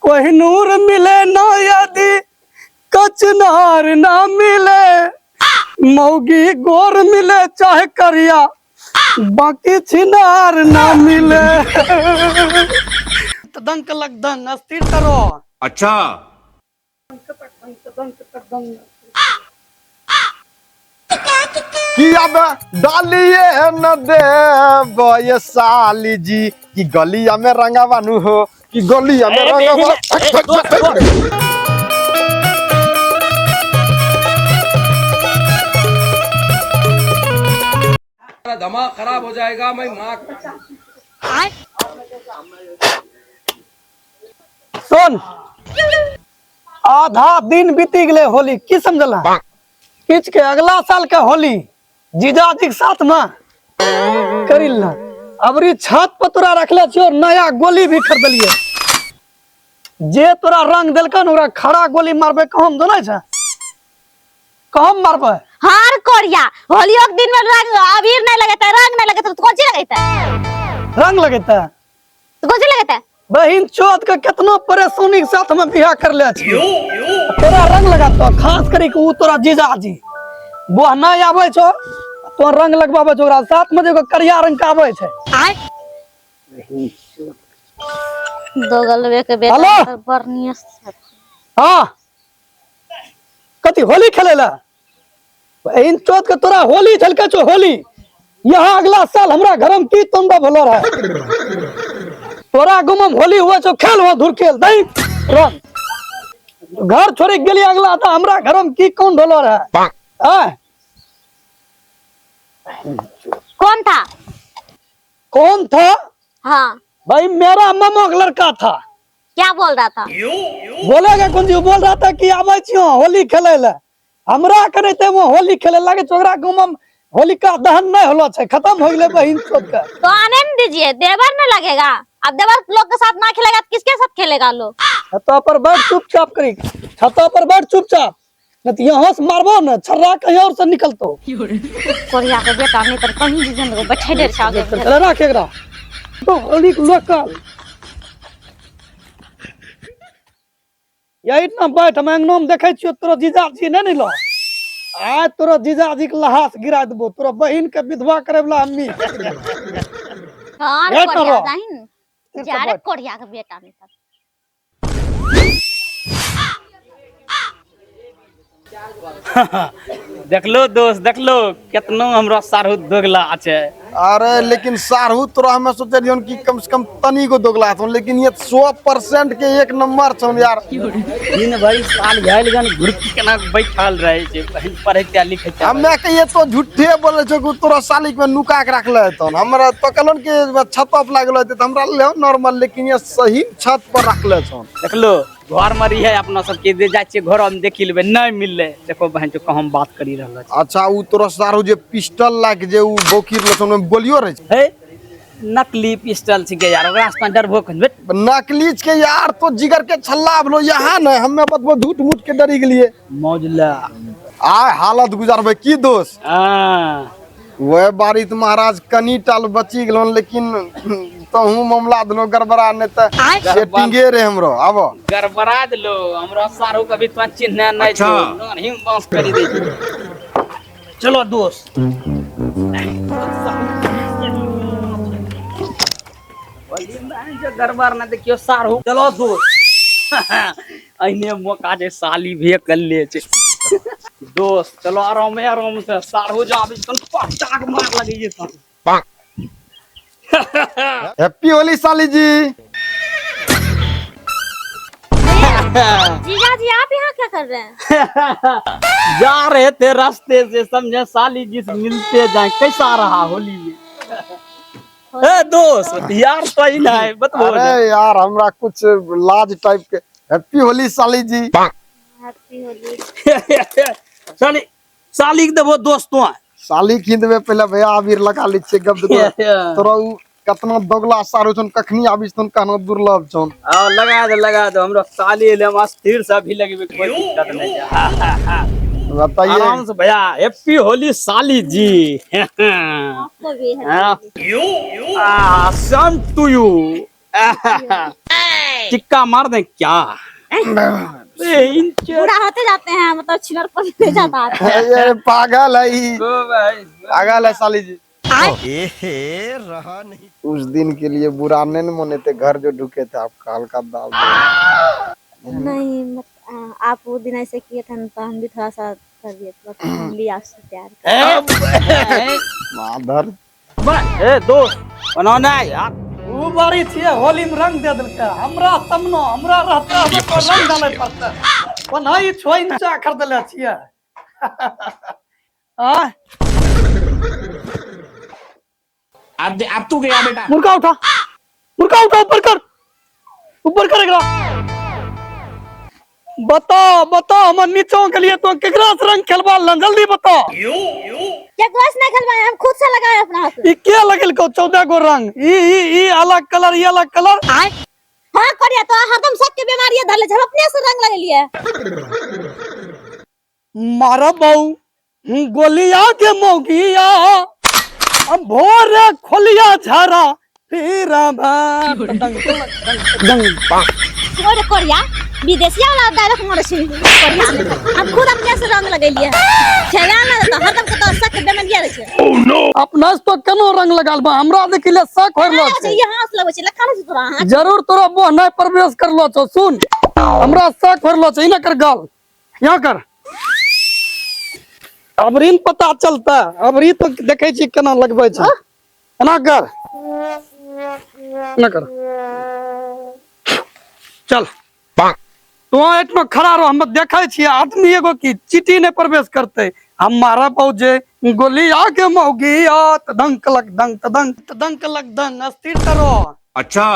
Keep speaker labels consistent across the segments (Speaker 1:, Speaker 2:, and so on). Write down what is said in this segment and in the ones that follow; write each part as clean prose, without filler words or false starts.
Speaker 1: कोहिनूर मिले ना यदि कचनार ना मिले, मौगी गोर मिले चाहे करिया, बाकी छिनार ना मिले। दंक लग दंग अस्थिर करो।
Speaker 2: अच्छा
Speaker 3: कि अब डालिए न दे ये साली जी कि गलिया में रंगा बानू हो कि गलिया में रंगा
Speaker 2: दिमाग खराब हो जाएगा। मैं माँ
Speaker 1: सुन, आधा दिन बीती गए होली की समझला, किच के अगला साल का होली जीजाजी के साथ में करिल ना। अबरी छत पर तोरा रखले छियो, नया गोली भी खरीदलिए। जे तोरा रंग देलकन ओकरा खड़ा गोली मारबे, कहम दोना छ कहम मारबे।
Speaker 4: हार कोरिया होलियो के दिन में रंग अबीर नहीं लगता, रंग नहीं लगता तो कौन सी लगता?
Speaker 1: रंग लगेता
Speaker 4: तो कौन सी लगता?
Speaker 1: बहिन चौथ के कितना परेशानी के साथ में बियाह कर ले छियो, तोरा रंग लगातो। खास करी के उ तोरा जीजाजी बुआ नहीं आवे छो तो रंग लगवावे छो, ओकरा साथ में जो करिया रंग का आवे छे।
Speaker 4: दो गलवे के बेटा
Speaker 1: हेलो?
Speaker 4: बरनिया
Speaker 1: हां कति होली खेलेला इन चौथ के तोरा होली झलके छो। होली यहाँ अगला साल हमरा घर में की तंबा भलो रहे, तोरा गुम होली हुआ छो, खेल हुआ धुर खेल दई रंग। घर छोड़ गेली अगला था हमरा घर में की कौन भलो रहे।
Speaker 4: कौन था?
Speaker 1: कौन था?
Speaker 4: हाँ
Speaker 1: भाई मेरा मामा का लड़का था।
Speaker 4: क्या बोल रहा था?
Speaker 1: बोलेगा कौन जी, बोल रहा था कि आवे छियो होली खेले ले। हमरा करे ते वो होली खेले लागे छोकरा गुम होली का दहन नहीं होलो छे, खत्म हो गेले बहिन चोद का।
Speaker 4: तो आने न दीजिए, देवर न लगेगा। अब देवर लोग के साथ ना खेलेगा तो किसके साथ खेलेगा लोग?
Speaker 1: छता पर बैठ चुपचाप करी, छता पर बैठ चुपचाप, नहीं तो यहाँ से मारबो न छर्रा कहीं और से निकलतो।
Speaker 4: कोरिया के बेटा नहीं तो कहीं भी जन को बैठे दे आगे।
Speaker 1: चल रहा केकरा तो होली लोकल यही ना बैठ। हम अंगना में देखे छियो तोरो जीजाजी नहीं लो, आज तोरो जीजाजी के लहास गिरा देबो, तोरो बहिन के विधवा करे वाला हम्मी।
Speaker 4: हां
Speaker 1: बैठ
Speaker 4: कोरिया
Speaker 1: रहो।
Speaker 4: जाहिन जा रे कोरिया के बेटा नहीं तो।
Speaker 5: देखलो दोस्त, देखलो कितना हमरा सारू दोगला আছে।
Speaker 3: अरे लेकिन सारू तोरा हमें सोचे रहियन कि कम से कम तनी को दोगला हथुन, लेकिन ये 100% के एक नंबर छन यार।
Speaker 5: दिन भरी साल भइल गन घुरकी केना बैठल रहे छै, बहिन पढ़ैते लिखैते।
Speaker 3: हमें कहिए तो झूठे बोले छो कि तोरा सालिक में नुका के रखले हतन। हमरा तो कहलन कि छत पर लागल होते त हमरा ले नॉर्मल, लेकिन ये सही छत पर रखले छन।
Speaker 5: देखलो घर में रही है अपना सबके दे जाय छै, घर में देखि लेबे नहीं मिलले। देखो बहन जो हम बात करी रहल छै।
Speaker 3: अच्छा उ तोरा सारू जे पिस्टल लाग जे उ बोकी लछन में गोलियो रहे छै।
Speaker 5: हे नकली पिस्टल छिके यार, ओकरा से डरबो खन।
Speaker 3: नकली के यार तो जिगर के छल्ला भलो यहाँ न हमें बतबो झूठ मूठ के डरी गेलिए।
Speaker 5: मौजला
Speaker 3: आ हालत गुजारबे की दोस्त।
Speaker 5: हां
Speaker 3: वह बारी तो महाराज कनी टाल बची गेलन, लेकिन तहू मामला दनो गड़बड़ा ने त सेटिंगे रे हमरो। आबो
Speaker 5: गड़बड़ा देलो हमरा सारू के भी तो चिन्ह नहीं छो, नहीं बांस करी दे छै। चलो दोस्त गड़बड़ ना देखियो सारू। चलो दोस्त अइने मौका जे साली भी कर ले छै। दोस्त चलो आराम से सारू जाबे तन पटाक मार लगे ये सब।
Speaker 3: हैप्पी होली साली जी।
Speaker 4: जीजा जी आप यहाँ क्या कर रहे हैं?
Speaker 5: जा रहे थे रास्ते से, समझे साली जी से मिलते जाए। कैसा रहा होली में? ए दोस्त यार तो ही नहीं बतबो।
Speaker 3: अरे यार हमरा कुछ लाज टाइप के। हैप्पी होली साली जी।
Speaker 4: हैप्पी होली।
Speaker 5: साली के देबो दोस्तों।
Speaker 3: साली खिंदबे पहले भैया अबीर लगा ली छे गब तोरा उ कतना दोगला सारू छन, कखनी आबिस तन कहना दुर्लभ छन।
Speaker 5: हां लगा दो हमरा साली ले हम स्थिर से भी लगबे, कोई दिक्कत नहीं है।
Speaker 3: बताइए
Speaker 5: आराम से भैया। हैप्पी होली साली जी।
Speaker 4: आपको भी है।
Speaker 5: Same to you. चिक्का मार दे क्या?
Speaker 4: बूढ़ा होते जाते हैं, मतलब छिनर पर ले जाता है।
Speaker 3: ये पागल है ई। पागल है साली जी। उस दिन के लिए बुरा नहीं मने थे, घर जो ढुके थे आपका हल्का दाल दो।
Speaker 4: नहीं आप वो दिन ऐसे किए थे ना, तो हम भी थोड़ा सा कर दिए, तो हम भी आपसे प्यार करते
Speaker 3: माधर
Speaker 5: ए दोस्त बनाना यार।
Speaker 1: वो बारी छिए होली में रंग दे दिलका हमरा तमनो हमरा रहता है तो रंग डाले पड़ता पनाई छोई नीचा कर देले छिए। आ
Speaker 2: अब तू गया बेटा।
Speaker 1: मुर्गा उठा ऊपर कर एकरा। बताओ हम नीचों के लिए तो केकरा से रंग खेलबा लन, जल्दी बताओ।
Speaker 4: क्या क्लास नहीं खेलवाए, हम खुद से लगाए अपना हाथ।
Speaker 1: ई के लगल को 14 गो रंग, ई अलग कलर, ई अलग कलर।
Speaker 4: हाँ करिया तो हरदम सबके बीमारी धर ले, हम अपने से रंग लगे लिए।
Speaker 1: मारा बाऊ गोलिया के मौगिया अब भोर खोलिया झारा फिर
Speaker 4: और करिया विदेशिया वाला डायरेक्ट मारे छी करिया। हम खुद अपने से रंग लगे लिए खेला ना तो हरदम के तो सबके बीमारी रहे छे।
Speaker 1: अपना से तो कनो रंग लगाल बा, हमरा देखिले शक होरलो
Speaker 4: अच्छा
Speaker 1: छे।
Speaker 4: ये हाथ लगो छे लखा छे तोरा हाथ।
Speaker 1: जरूर तोरा मोह नहीं प्रवेश करलो छो। सुन हमरा शक होरलो छे, इना कर गाल यहाँ कर। अबरीन पता चलता, अबरी तो देखे छी केना लगबै छे। एना कर ना कर, चल तो एटनो खड़ा रहो। हम देखे छिए आदमी एगो की चिट्ठी ने प्रवेश करते। हमारा पौजे गोली आके मौगी आ तदंक लग दंग अस्थिर करो।
Speaker 2: अच्छा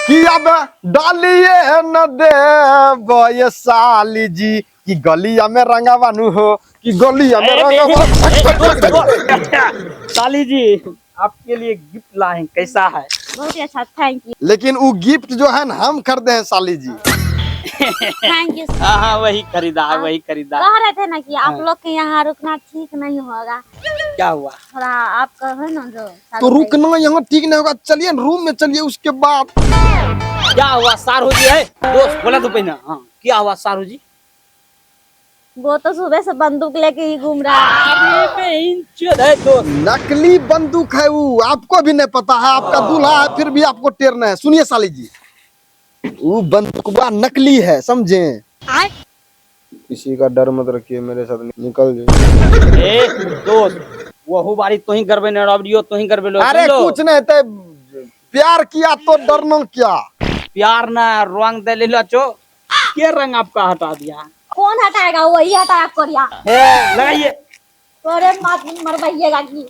Speaker 3: कि अब डालिए न दे ये साली जी कि गलिया में रंगा बानू हो कि गलिया में रंगा।
Speaker 5: साली जी आपके लिए गिफ्ट लाए हैं, कैसा है?
Speaker 4: बहुत ही अच्छा, थैंक यू।
Speaker 3: लेकिन वो गिफ्ट जो है ना हम खरीदे हैं साली जी।
Speaker 4: Thank you.
Speaker 5: हाँ वही खरीदा है, वही खरीदा है।
Speaker 4: कह रहे थे ना कि आप लोग के यहाँ रुकना ठीक नहीं होगा,
Speaker 5: क्या हुआ?
Speaker 4: थोड़ा आपका है ना जो
Speaker 3: तो रुकना यहाँ ठीक नहीं होगा, चलिए रूम में चलिए। उसके बाद
Speaker 5: क्या हुआ सारू जी? है दोस्त बोला तो पहले। हाँ क्या हुआ सारू जी?
Speaker 4: वो तो सुबह से बंदूक लेके ही घूम रहा है।
Speaker 5: दोस्त
Speaker 3: नकली बंदूक है वो, आपको भी नहीं पता है। आपका दूल्हा है फिर भी आपको टेरना है। सुनिए साली जी, वो बंदूक नकली है, समझे? किसी का डर मत रखिए, मेरे साथ निकल जाए।
Speaker 5: ए दोस्त वो बारी तो ही करबे न रबड़ियो तो ही करबे लो।
Speaker 3: अरे कुछ नहीं तो प्यार किया तो डरना क्या?
Speaker 5: प्यार ना रंग दे ले लो चो। क्या रंग आपका हटा दिया?
Speaker 4: कौन हटाएगा, वही हटाया कोरिया।
Speaker 5: लगाइए।
Speaker 4: तोरे मात मरवाइएगा कि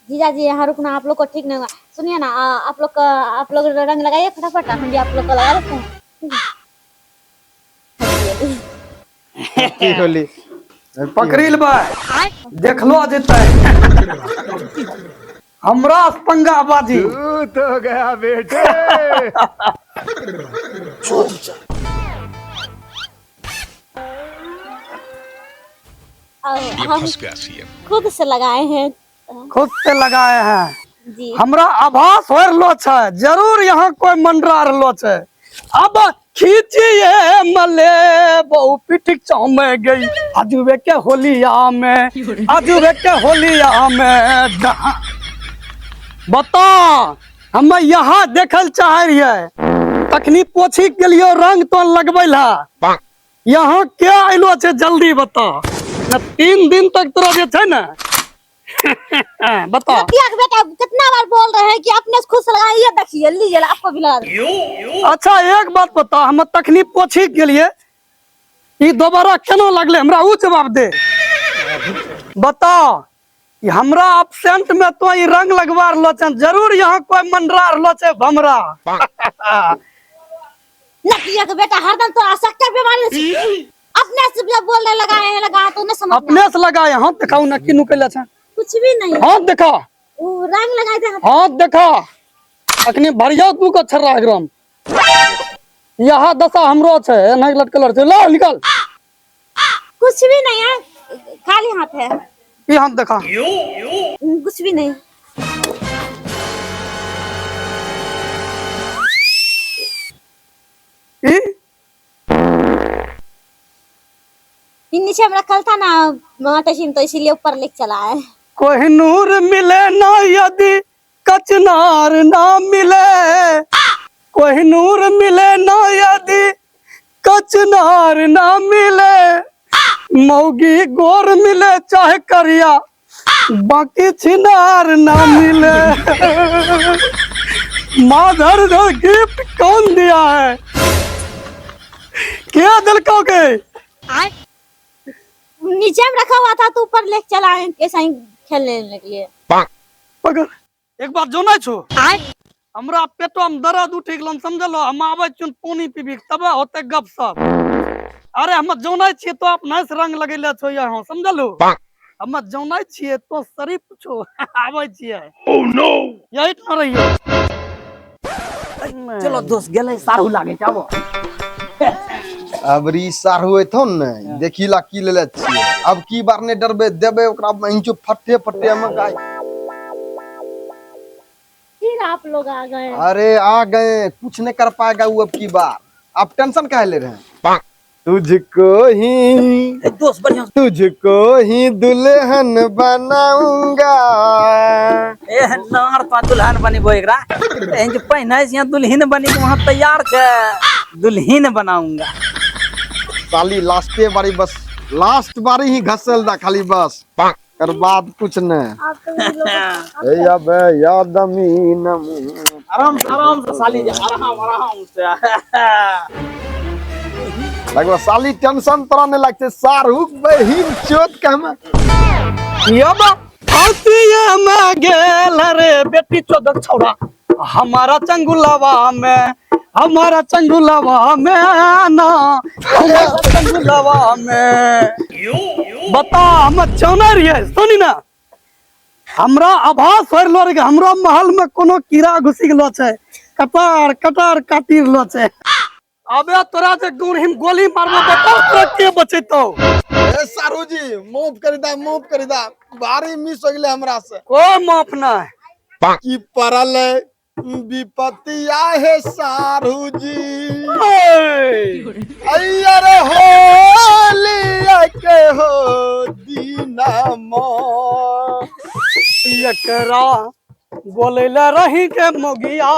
Speaker 4: जीजा जी यहाँ रुकना आप लोग को ठीक नहीं होगा। सुनिए ना आप लोग रंग लगाइए फटाफट, हम भी आप लोग को लगा देते हैं।
Speaker 3: होली
Speaker 1: पकड़िल बा देखलो जेतै। हमरा से पंगा बाजी
Speaker 3: तो गया बेटे।
Speaker 4: हम खुद से लगाए हैं
Speaker 1: खुद से लगाए हैं।
Speaker 4: जी।
Speaker 1: हमरा आभास हो रहलो छे जरूर यहाँ कोई मंडरा रहलो छे। अब खींचिए मले बहु पिटिक चामे गई अजुबे के होलिया में, अजुबे के होलिया में। बता हम यहाँ देखल चाह रहिए, तखनी पोछी के लिए रंग तो लगबै ला। यहाँ क्या आइलो छे जल्दी बता, न 3 दिन तक तोरा जे छे ना। बता
Speaker 4: बेटा कितना बार बोल रहे हैं कि अपने से खुद से लगाइए, देखिए लीजिए आपको भी लगा दे।
Speaker 1: अच्छा एक बात बता, हम तखनी पोछी के लिए ई दोबारा केना लगले हमरा ऊ जवाब दे। बता कि हमरा एब्सेंट में तो ई रंग लगवा रहलो छे, जरूर यहाँ कोई मंडरा रहलो छे भमरा।
Speaker 4: नकिया के बेटा हरदम तो आसक्ति बीमारी से अपने से जब बोलने लगा तो नहीं समझ।
Speaker 1: अपने से लगाए हाथ दिखाऊ ना किनु कैला छे,
Speaker 4: कुछ भी नहीं,
Speaker 1: हाथ दिखा,
Speaker 4: वो रंग लगाए थे।
Speaker 1: हाथ दिखा अखनी भरिया तू का छर्रा एकदम। यहाँ दशा हमरो छे नहीं लटकल छे, ला निकाल।
Speaker 4: कुछ भी नहीं है, खाली हाथ है।
Speaker 1: ये हाथ दिखा।
Speaker 4: कुछ भी नहीं।
Speaker 1: ई?
Speaker 4: ये नीचे हम रखल था ना माताजी तो इसीलिए ऊपर लेके चला है।
Speaker 1: कोहिनूर मिले ना यदि कचनार ना मिले, कोहिनूर मिले ना यदि कचनार ना मिले, मौगी गोर मिले चाहे करिया बाकी छिनार ना मिले। माधर गिफ्ट कौन दिया है? क्या दिल कहोगे?
Speaker 4: नीचे में रखा हुआ था तो ऊपर लेके चला है ऐसा ही खेलने लगे।
Speaker 1: पकड़ एक बार जो ना छो हमरा पेटो हम दर्द उठ गेल समझलो, हम आवे चुन पानी पीबी तबे होते गप सप। अरे हम जौना छिए तो अपना से रंग लगेले छो यहाँ समझलो, हम जौना छिए तो शरीफ छो आवे छिए। ओह नो यही न रहियो।
Speaker 5: चलो दोस्त गेले सारू लागे जाबो।
Speaker 3: अबरी सारू एथन ने देखिला की लेले छिए, अब की बार ने डरबे देबे ओकरा इंचो फट्टे फट्टे हम गाय।
Speaker 4: फिर आप लोग आ गए।
Speaker 3: अरे आ गए, कुछ नहीं कर पाएगा वो अब की बार। आप टेंशन काहे ले रहे हैं? तुझको ही
Speaker 5: दोस्त बढ़िया
Speaker 3: तुझको ही दुल्हन बनाऊंगा।
Speaker 5: ए नार पा दुल्हन बनी बो एकरा एं जे पहिने से दुल्हन बनी के वहां तैयार छे, दुल्हन बनाऊंगा।
Speaker 3: साली लास्टे बारी बस, लास्ट बारी ही घसल दा खाली बस, कर बाद कुछ न।
Speaker 4: आप तो ये लोग
Speaker 3: ए अबे याद मीन
Speaker 5: आराम से साली जा, आराम से।
Speaker 3: लगवा साली टेंशन तोरा ने लगते शाहरुख बहिन चोट का हम
Speaker 1: यबा हंसिया में गेल रे बेटी चोदक छौड़ा हमारा चंगुलावा में, हमारा चंगुलावा में ना, हमारा चंगुलावा में। बता हम चौना रहिए सुनी ना, हमरा आभास हो रहलो रे कि हमरा महल में कोनो कीड़ा घुसी गेलो छे, कटार कटार काटी रहलो छे। अबे तोरा जे गुरहिम गोली मारबो बताओ तोरा के बचेतो?
Speaker 3: ए सारू जी माफ कर दा भारी मिस हो गेले हमरा से।
Speaker 1: कोई माफ ना
Speaker 3: की परल विपत्तिया है सारू जी, अय्यर होलिया के हो दीना मो
Speaker 1: एकरा बोलेला रही के मोगिया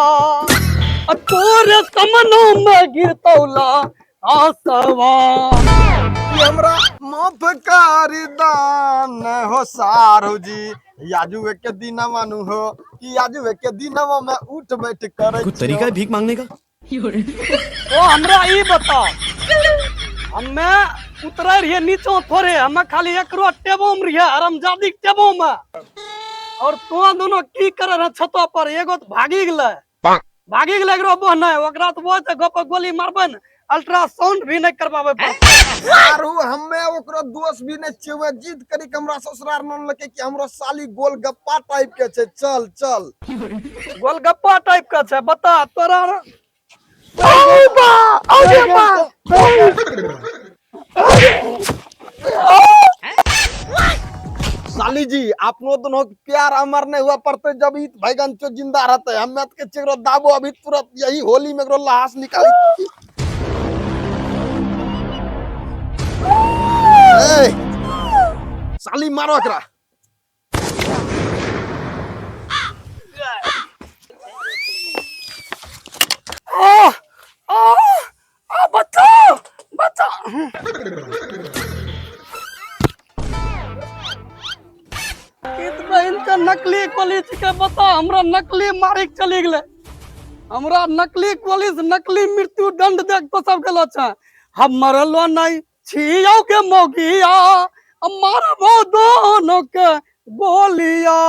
Speaker 1: तोरे समनो में गिरतौला आसवा।
Speaker 3: हमरा माफ कर दान हो सारू जी, याजू के दिना मानू हो कि याजू के दिनवा में उठ बैठ करे
Speaker 6: कुछ तरीका है भीख मांगने का?
Speaker 1: ओ हमरा ई बता, हमें उतरे रहिए नीचो थोड़े, हमें खाली एकरो टेबो में रहिए हरामजादी के टेबो में, और तो दोनों की करे रह छतो पर एगो तो भागी गेले एकरो बहना ओकरा तो वो गप गोली मारबन अल्ट्रासाउंड भी नहीं करवावे
Speaker 3: सारू हमें ओकरो दोस्त भी नहीं छे, जिद करी के हमरा ससुरार मान लके कि हमरो साली गोलगप्पा टाइप के छे। चल चल
Speaker 1: गोलगप्पा टाइप का छे बता तोरा
Speaker 3: साली जी आपनो दोनों प्यार अमर नहीं हुआ पड़ते जब इत भैगन चो जिंदा रहते, हमें के चेगरो दाबो अभी तुरंत यही होली में एकरो लाश निकाली। ए साली मारो एकरा।
Speaker 1: बता बता इनका नकली कॉलेज के बता, हमरा नकली मारे चली गेले, हमरा नकली कॉलेज नकली मृत्यु दंड देख तो सब गेलो छ, हम मरलो नहीं छियो के मोगिया मारबो दोनों के गोलिया।